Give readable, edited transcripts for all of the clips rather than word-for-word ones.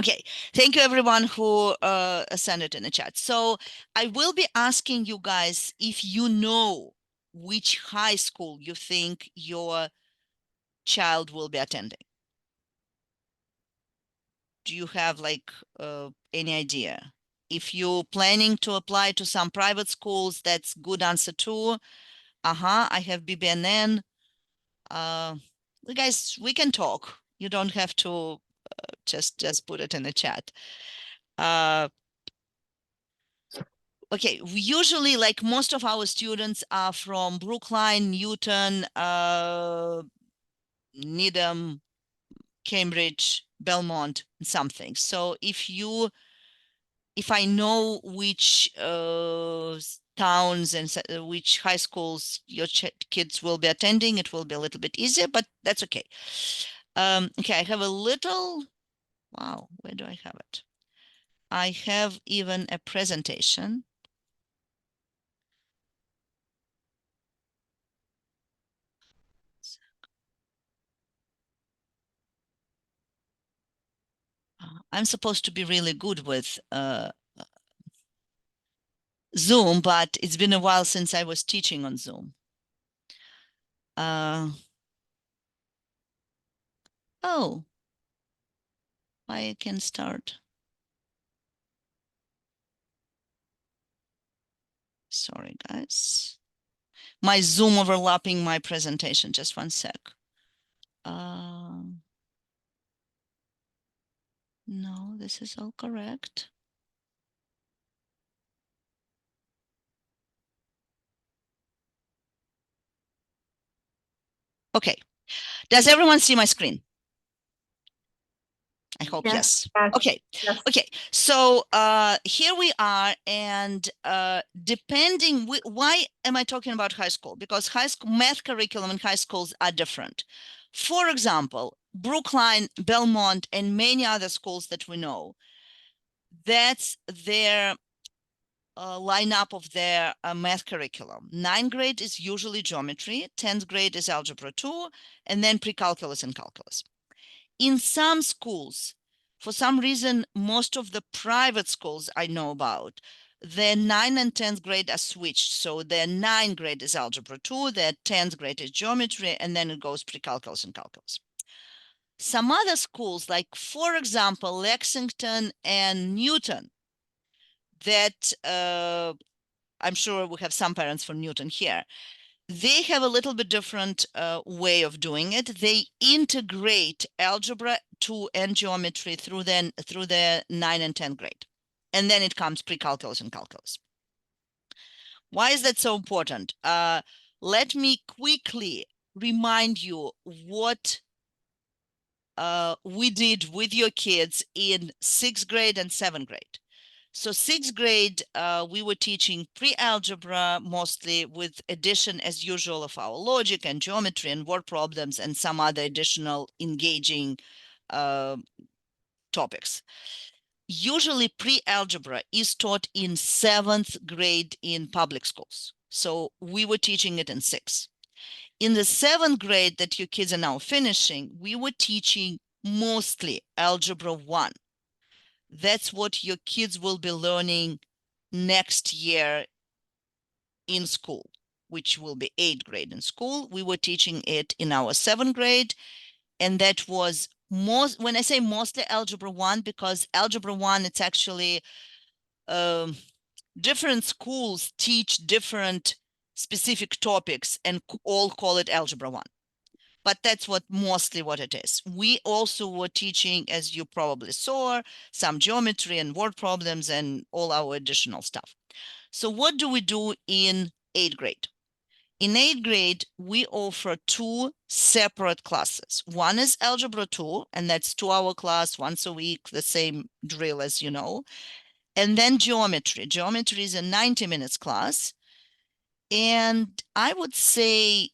Okay, thank you everyone who sent it in the chat. So I will be asking you guys if you know which high school you think your child will be attending. Do you have like any idea? If you're planning to apply to some private schools, that's good answer too. I have BBNN. Guys, we can talk. You don't have to just put it in the chat. Okay, we usually, like most of our students are from Brookline, Newton, Needham, Cambridge, Belmont, something. So if I know which towns and which high schools your kids will be attending, it will be a little bit easier, but that's okay. Okay, I have a little, wow, where do I have it? I have even a presentation. I'm supposed to be really good with Zoom, but it's been a while since I was teaching on Zoom. Oh, I can start. Sorry, guys. My Zoom overlapping my presentation. Just one sec. No, this is all correct. Okay. Does everyone see my screen? I hope yes. Okay. Okay. So here we are, and depending, why am I talking about high school? Because high school math curriculum in high schools are different. For example, Brookline, Belmont, and many other schools that we know, that's their lineup of their math curriculum. 9th grade is usually geometry, 10th grade is algebra 2, and then pre-calculus and calculus. In some schools, for some reason, most of the private schools I know about, their 9th and 10th grade are switched. So their 9th grade is algebra 2, their 10th grade is geometry, and then it goes pre-calculus and calculus. Some other schools, like, for example, Lexington and Newton, that I'm sure we have some parents from Newton here. They have a little bit different way of doing it. They integrate algebra 2 and geometry through the 9th and 10th grade. And then it comes pre-calculus and calculus. Why is that so important? Let me quickly remind you what we did with your kids in 6th grade and 7th grade. So 6th grade, we were teaching pre-algebra mostly, with addition as usual of our logic and geometry and word problems and some other additional engaging topics. Usually pre-algebra is taught in 7th grade in public schools. So we were teaching it in 6th. In the 7th grade that your kids are now finishing, we were teaching mostly algebra 1. That's what your kids will be learning next year in school, which will be 8th grade in school. We were teaching it in our 7th grade. And that was most, when I say mostly algebra 1, because algebra 1, it's actually different schools teach different specific topics and all call it algebra 1. But that's mostly what it is. We also were teaching, as you probably saw, some geometry and word problems and all our additional stuff. So what do we do in 8th grade? In 8th grade, we offer 2 separate classes. One is algebra 2, and that's 2-hour class once a week, the same drill as you know. And then geometry. Geometry is a 90 minutes class. And I would say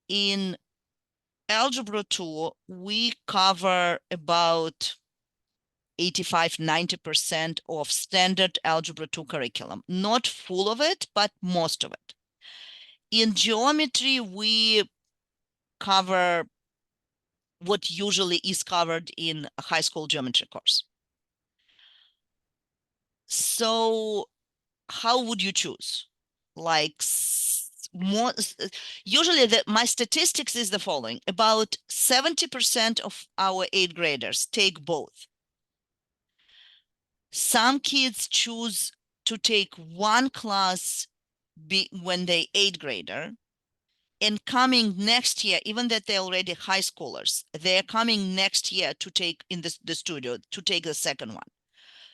in algebra 2, we cover about 85–90% of standard algebra 2 curriculum. Not full of it, but most of it. In geometry, we cover what usually is covered in a high school geometry course. So how would you choose? Like more, usually my statistics is the following: about 70% of our 8th graders take both. Some kids choose to take one class when they 8th grader, and coming next year, even that they're already high schoolers, they're coming next year to take in the studio to take the second one.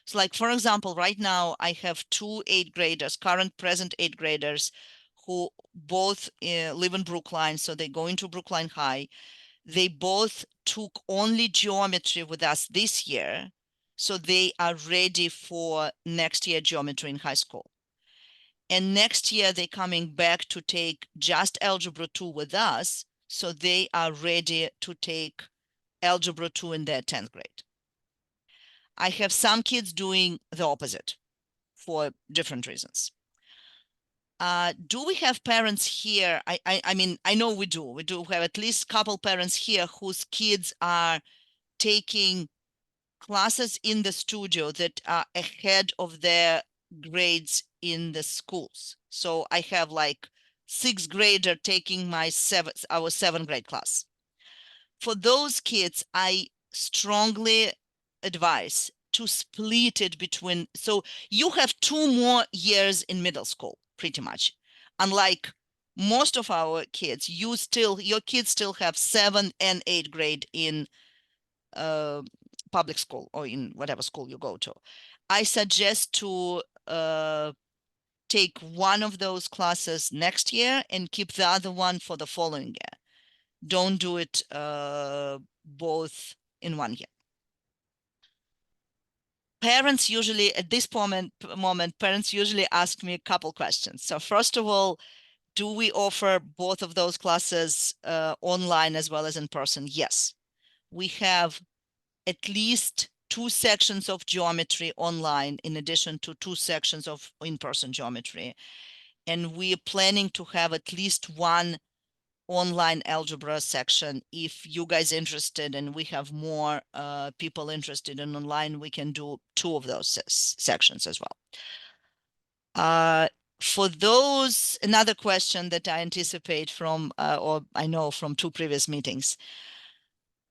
So like, for example, right now I have two 8th graders, present 8th graders, who both live in Brookline. So they go into Brookline High. They both took only geometry with us this year. So they are ready for next year geometry in high school. And next year they're coming back to take just Algebra 2 with us. So they are ready to take Algebra 2 in their 10th grade. I have some kids doing the opposite for different reasons. Do we have parents here? I mean, I know we do. We do have at least a couple parents here whose kids are taking classes in the studio that are ahead of their grades in the schools. So I have like 6th grader taking our 7th grade class. For those kids, I strongly advise to split it between, so you have 2 more years in middle school, pretty much. Unlike most of our kids, your kids still have 7th and 8th grade in public school or in whatever school you go to. I suggest to take one of those classes next year and keep the other one for the following year. Don't do it both in one year. Parents usually, at this moment, parents usually ask me a couple questions. So first of all, do we offer both of those classes online as well as in person? Yes. We have at least 2 sections of geometry online in addition to 2 sections of in-person geometry. And we're planning to have at least one online algebra section. If you guys interested and we have more people interested in online, we can do 2 of those sections as well. For those, another question that I anticipate from, or I know from 2 previous meetings,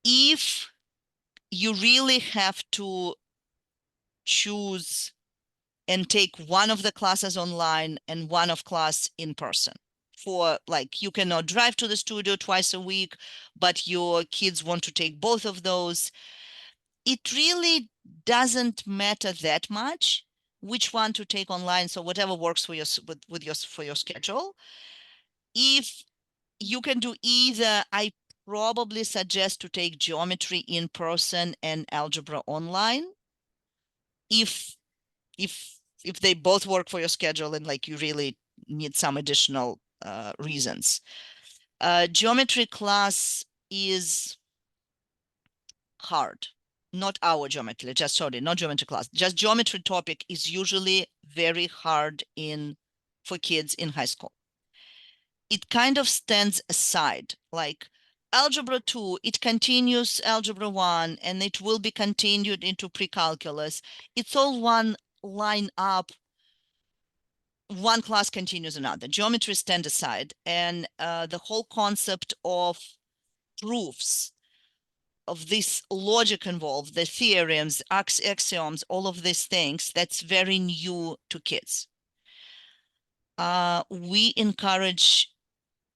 if you really have to choose and take one of the classes online and one of class in person, for like, you cannot drive to the studio twice a week, but your kids want to take both of those, it really doesn't matter that much which one to take online. So whatever works for your for your schedule. If you can do either, I probably suggest to take geometry in person and algebra online. If if they both work for your schedule and like you really need some additional reasons. Geometry class is hard. Not our geometry, just sorry, not geometry class. Just geometry topic is usually very hard for kids in high school. It kind of stands aside, like Algebra 2, it continues Algebra 1, and it will be continued into pre-calculus. It's all one line up, one class continues another. Geometry stand aside, and the whole concept of proofs, of this logic involved, the theorems, axioms, all of these things, that's very new to kids. We encourage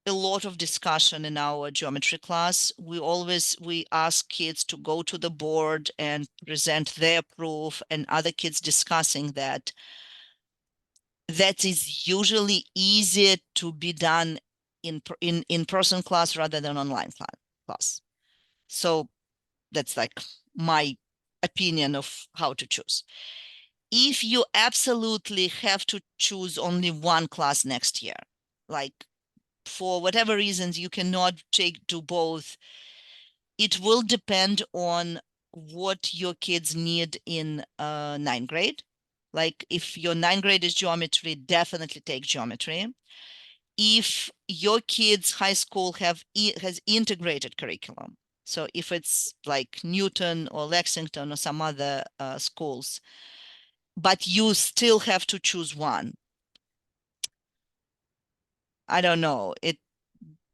a lot of discussion in our geometry class. We ask kids to go to the board and present their proof, and other kids discussing that. That is usually easier to be done in person class rather than online class. So that's like my opinion of how to choose. If you absolutely have to choose only one class next year, like for whatever reasons you cannot do both, it will depend on what your kids need in 9th grade. Like if your 9th grade is geometry, definitely take geometry. If your kids' high school has integrated curriculum, so if it's like Newton or Lexington or some other schools, but you still have to choose one. I don't know. It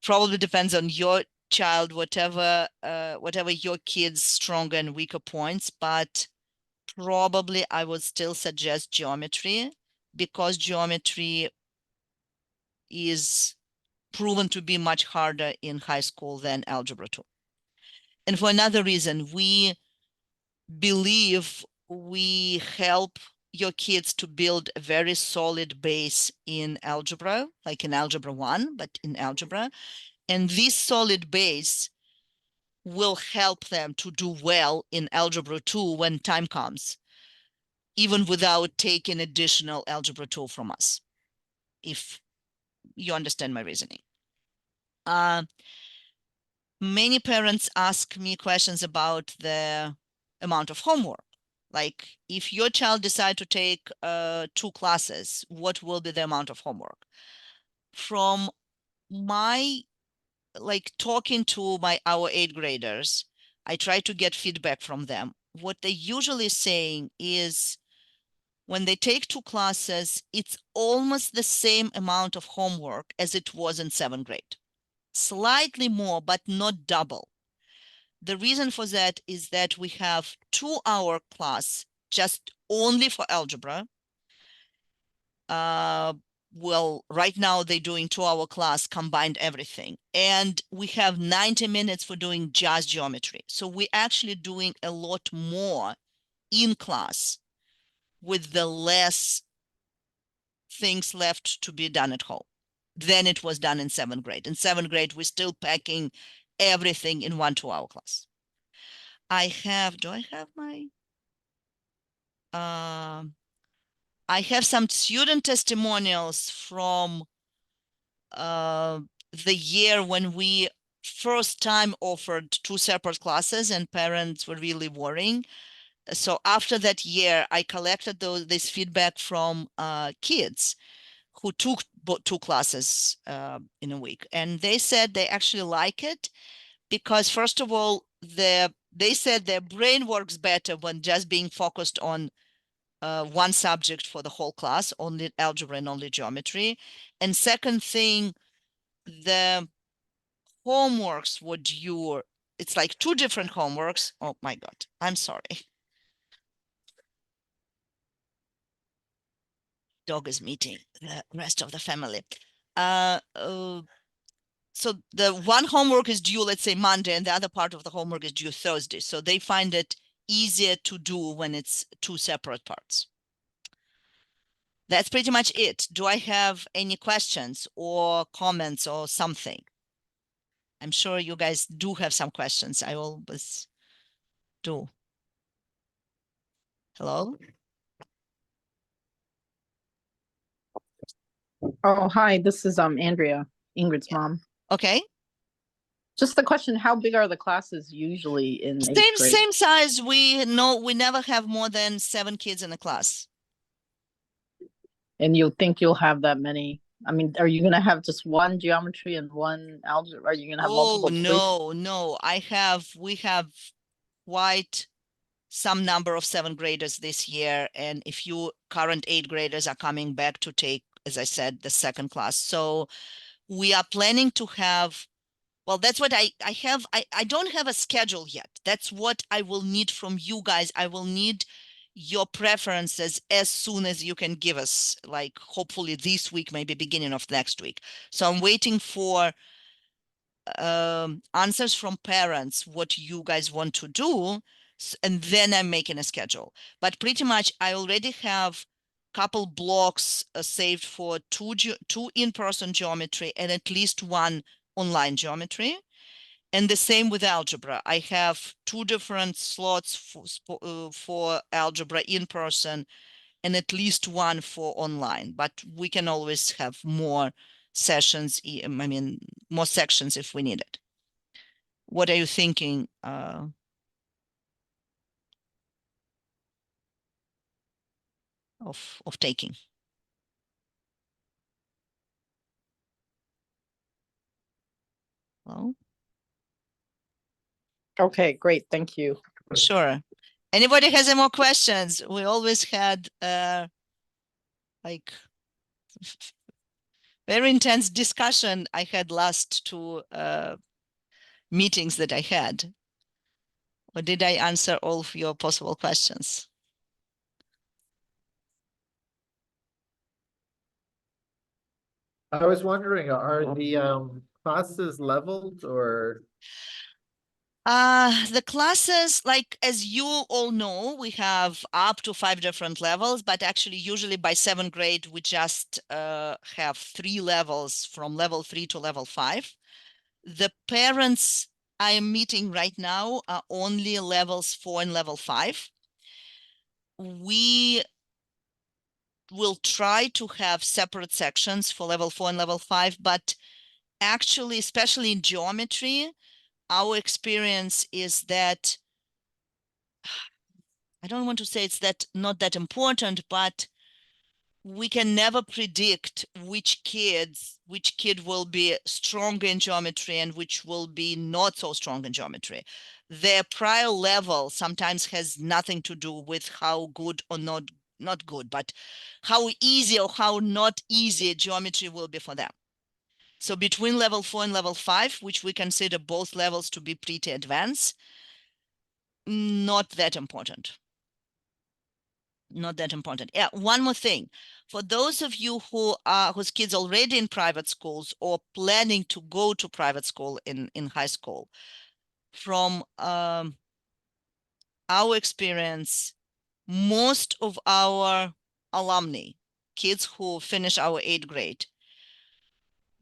probably depends on your child, whatever your kid's stronger and weaker points, but probably I would still suggest geometry because geometry is proven to be much harder in high school than algebra 2. And for another reason, we believe we help your kids to build a very solid base in algebra, like in algebra 1, but in algebra. And this solid base will help them to do well in algebra 2 when time comes, even without taking additional algebra 2 from us, if you understand my reasoning. Many parents ask me questions about the amount of homework. Like, if your child decide to take 2 classes, what will be the amount of homework? From my, like, talking to our 8th graders, I try to get feedback from them. What they usually saying is when they take 2 classes, it's almost the same amount of homework as it was in 7th grade. Slightly more, but not double. The reason for that is that we have 2-hour class just only for algebra. Well, right now they're doing 2-hour class, combined everything. And we have 90 minutes for doing just geometry. So we're actually doing a lot more in class with the less things left to be done at home than it was done in 7th grade. In 7th grade, we're still packing everything in 1 2-hour class. Do I have my, I have some student testimonials from the year when we first time offered 2 separate classes and parents were really worrying. So after that year, I collected this feedback from kids who took 2 classes in a week. And they said they actually like it because, first of all, they said their brain works better when just being focused on one subject for the whole class, only algebra and only geometry. And second thing, the homeworks were due. It's like 2 different homeworks. Oh my God, I'm sorry. Dog is meeting the rest of the family. So the one homework is due, let's say, Monday, and the other part of the homework is due Thursday. So they find it easier to do when it's 2 separate parts. That's pretty much it. Do I have any questions or comments or something? I'm sure you guys do have some questions. I always do. Hello? Oh, hi, this is Andrea, Ingrid's mom. Okay. Just the question, how big are the classes usually in 8th grade? Same size. We never have more than 7 kids in a class. And you think you'll have that many? I mean, are you gonna have just one geometry and one algebra? Are you gonna have multiple? No. We have quite some number of 7th graders this year. And if you current 8th graders are coming back to take, as I said, the 2nd class. So we are planning to have, well, that's what I have. I don't have a schedule yet. That's what I will need from you guys. I will need your preferences as soon as you can give us, like, hopefully this week, maybe beginning of next week. So I'm waiting for answers from parents, what you guys want to do, and then I'm making a schedule. But pretty much I already have couple blocks saved for 2 in-person geometry and at least 1 online geometry. And the same with algebra. I have 2 different slots for algebra in person and at least 1 for online, but we can always have more sessions, I mean, more sections if we need it. What are you thinking? Of taking? Well, Okay, great, thank you. sure. Anybody has any more questions? We always had like very intense discussion I had last two meetings that I had. Or did I answer all of your possible questions? I was wondering, are the classes leveled or? The classes, like as you all know, we have up to 5 different levels, but actually usually by 7th grade, we just have 3 levels from level 3 to level 5. The parents I am meeting right now are only levels 4 and level 5. We will try to have separate sections for level 4 and level 5, but actually, especially in geometry, our experience is that I don't want to say it's that not that important, but we can never predict which kid will be stronger in geometry and which will be not so strong in geometry. Their prior level sometimes has nothing to do with how good or not good, but how easy or how not easy geometry will be for them. So between level 4 and level 5, which we consider both levels to be pretty advanced, not that important. Not that important. Yeah, one more thing. For those of you who are whose kids already in private schools or planning to go to private school in high school, from our experience, most of our alumni, kids who finish our 8th grade,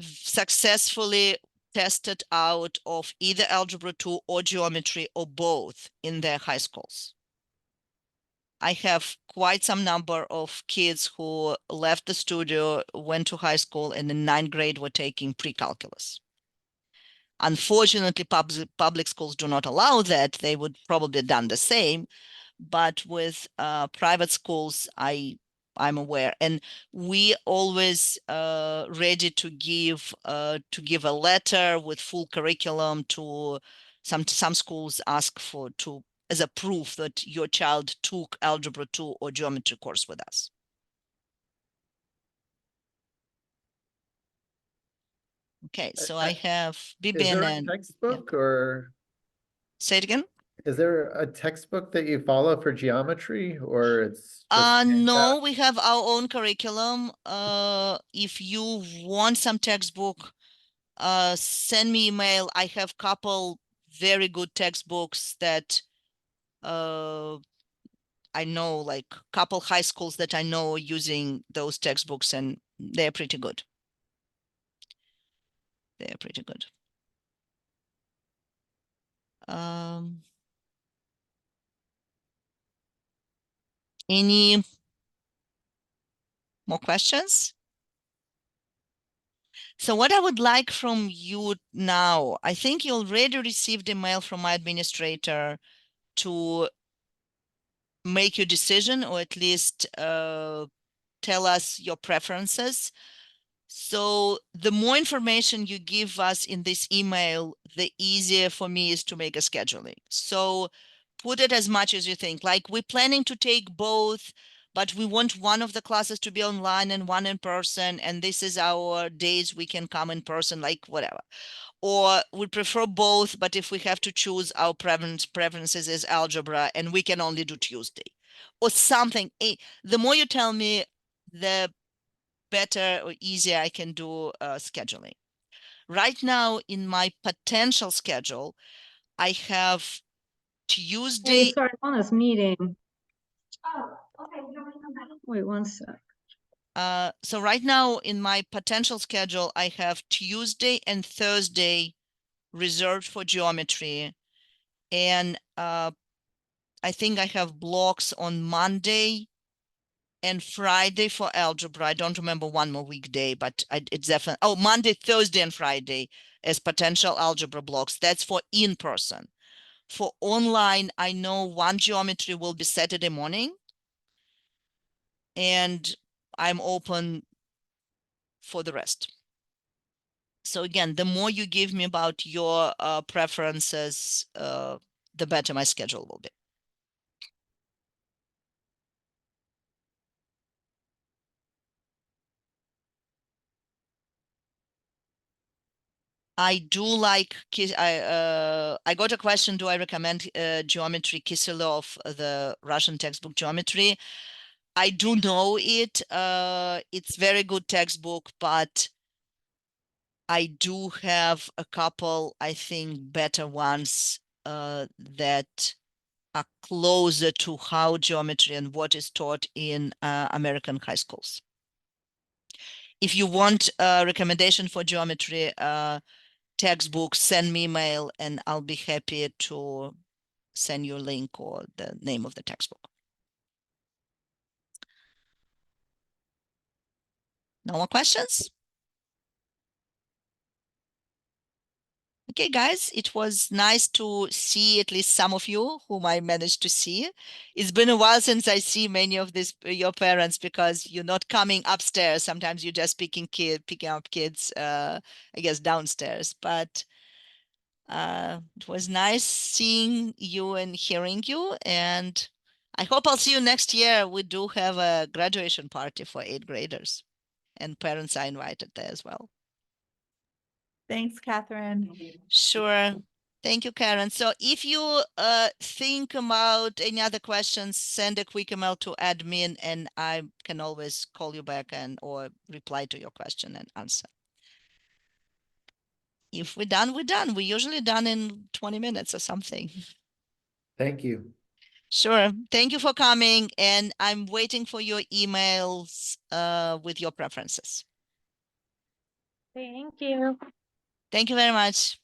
successfully tested out of either Algebra 2 or geometry or both in their high schools. I have quite some number of kids who left the studio, went to high school, and in 9th grade were taking pre-calculus. Unfortunately, public schools do not allow that. They would probably have done the same, but with private schools, I'm aware, and we always ready to give a letter with full curriculum to some schools ask for to as a proof that your child took Algebra 2 or geometry course with us. Okay, so I have Is there a BBNN. textbook or Say it again. is there a textbook that you follow for geometry or it's just No, we have our own curriculum. If you want some textbook, send me email. I have couple very good textbooks that I know, like couple high schools that I know using those textbooks, and they're pretty good. They're pretty good. Any more questions? So what I would like from you now, I think you already received a mail from my administrator to make your decision, or at least tell us your preferences. So the more information you give us in this email, the easier for me is to make a scheduling. So put it as much as you think. Like, we're planning to take both, but we want one of the classes to be online and one in person, and this is our days we can come in person, like whatever. Or we prefer both, but if we have to choose, our preferences is algebra and we can only do Tuesday or something. The more you tell me, the better or easier I can do scheduling. Right now in my potential schedule, I have Tuesday. Hey, sorry, I'm on this meeting. Wait one sec. So right now in my potential schedule, I have Tuesday and Thursday reserved for geometry. And I think I have blocks on Monday and Friday for algebra. I don't remember one more weekday, but it's definitely, oh, Monday, Thursday, and Friday as potential algebra blocks. That's for in-person. For online, I know one geometry will be Saturday morning, and I'm open for the rest. So again, the more you give me about your preferences, the better my schedule will be. I do like I got a question, do I recommend geometry Kisilov, the Russian textbook geometry? I do know it. It's very good textbook, but I do have a couple, I think, better ones that are closer to how geometry and what is taught in American high schools. If you want a recommendation for geometry textbook, send me email and I'll be happy to send you a link or the name of the textbook. No more questions? Okay, guys, it was nice to see at least some of you whom I managed to see. It's been a while since I see many of your parents, because you're not coming upstairs. Sometimes you're just picking up kids, I guess, downstairs. But it was nice seeing you and hearing you. And I hope I'll see you next year. We do have a graduation party for 8th graders, and parents are invited there as well. Thanks, Catherine. Sure. Thank you, Karen. So if you think about any other questions, send a quick email to admin and I can always call you back and or reply to your question and answer. If we're done, we're done. We're usually done in 20 minutes or something. Thank you. Sure. Thank you for coming, and I'm waiting for your emails with your preferences. Thank you. Thank you very much.